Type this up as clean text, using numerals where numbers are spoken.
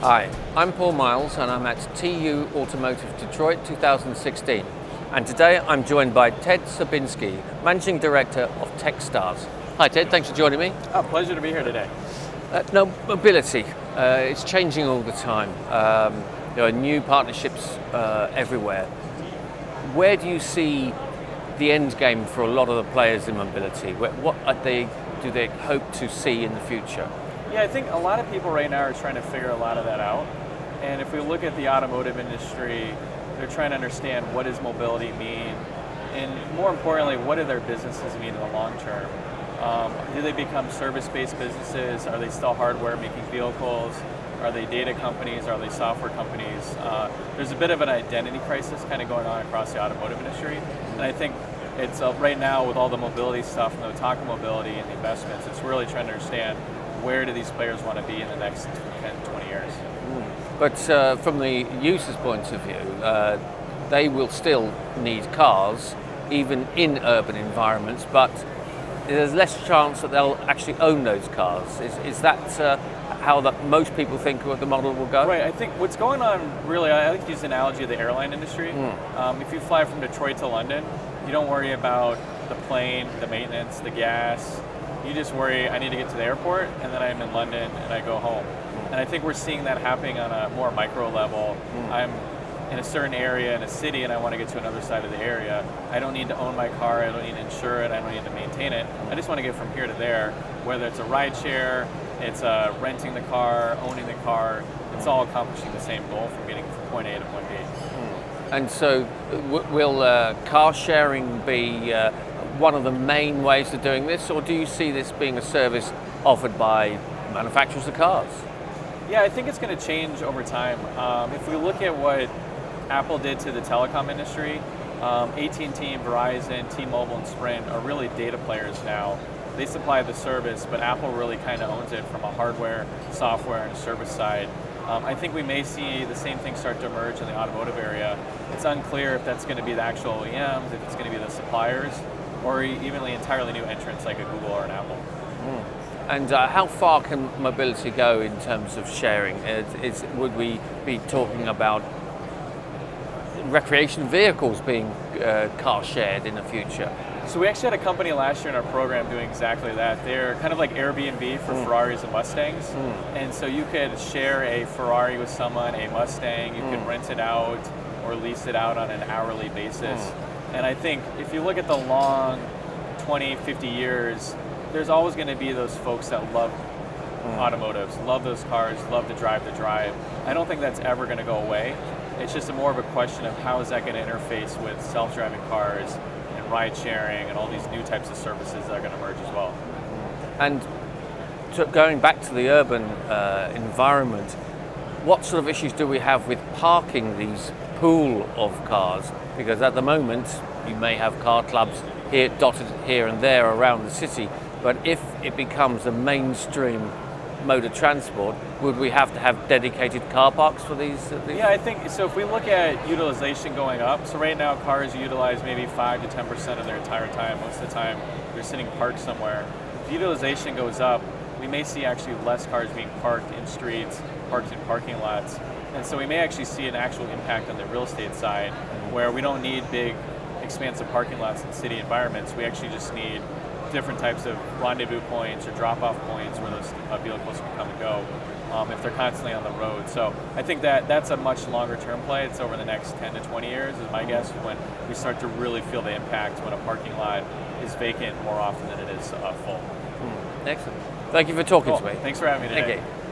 Hi, I'm Paul Miles and I'm at TU-Automotive Detroit 2016. And today I'm joined by Ted Serbinski, Managing Director of Techstars. Hi Ted, thanks for joining me. Oh, pleasure to be here today. Mobility, it's changing all the time. There are new partnerships everywhere. Where do you see the end game for a lot of the players in mobility? What do they hope to see in the future? Yeah, I think a lot of people right now are trying to figure a lot of that out. And if we look at the automotive industry, they're trying to understand what does mobility mean, and more importantly, what do their businesses mean in the long term? Do they become service-based businesses? Are they still hardware making vehicles? Are they data companies? Are they software companies? There's a bit of an identity crisis kind of going on across the automotive industry. And I think it's right now with all the mobility stuff and the talk of mobility and the investments, it's really trying to understand where do these players want to be in the next 10, 20 years. But from the user's point of view, they will still need cars, even in urban environments, but there's less chance that they'll actually own those cars. Is that how that most people think the model will go? Right, I think what's going on really, I like to use the analogy of the airline industry. If you fly from Detroit to London, you don't worry about the plane, the maintenance, the gas. You just worry, I need to get to the airport, and then I'm in London and I go home. And I think we're seeing that happening on a more micro level. I'm in a certain area in a city and I want to get to another side of the area. I don't need to own my car, I don't need to insure it, I don't need to maintain it. I just want to get from here to there, whether it's a ride share, it's renting the car, owning the car, it's all accomplishing the same goal from getting from point A to point B. And so will car sharing be one of the main ways of doing this, or do you see this being a service offered by manufacturers of cars? Yeah, I think it's going to change over time. If we look at what Apple did to the telecom industry, AT&T, Verizon, T-Mobile, and Sprint are really data players now. They supply the service, but Apple really kind of owns it from a hardware, software, and a service side. I think we may see the same thing start to emerge in the automotive area. It's unclear if that's going to be the actual OEMs, if it's going to be the suppliers, or even the entirely new entrants like a Google or an Apple. And how far can mobility go in terms of sharing? Would we be talking about recreation vehicles being car shared in the future? So we actually had a company last year in our program doing exactly that. They're kind of like Airbnb for Ferraris and Mustangs. And so you could share a Ferrari with someone, a Mustang, you could rent it out or lease it out on an hourly basis. And I think if you look at the long 20, 50 years, there's always going to be those folks that love automotives, love those cars, love to drive the drive. I don't think that's ever going to go away. It's just more of a question of how is that going to interface with self-driving cars and ride sharing and all these new types of services that are going to emerge as well. And going back to the urban environment, what sort of issues do we have with parking these pool of cars? Because at the moment you may have car clubs here dotted here and there around the city, but if it becomes a mainstream mode of transport, would we have to have dedicated car parks for these? Yeah, I think so. If we look at utilization going up, so right now cars utilize maybe 5 to 10% of their entire time. Most of the time they're sitting parked somewhere. If utilization goes up, we may see actually less cars being parked in streets, parked in parking lots. And so we may actually see an actual impact on the real estate side where we don't need big expansive parking lots in city environments. We actually just need different types of rendezvous points or drop-off points where those vehicles can come and go if they're constantly on the road. So I think that's a much longer term play. It's over the next 10 to 20 years is my guess when we start to really feel the impact when a parking lot is vacant more often than it is full. Excellent. Thank you for talking to me. Thanks for having me today. Thank you.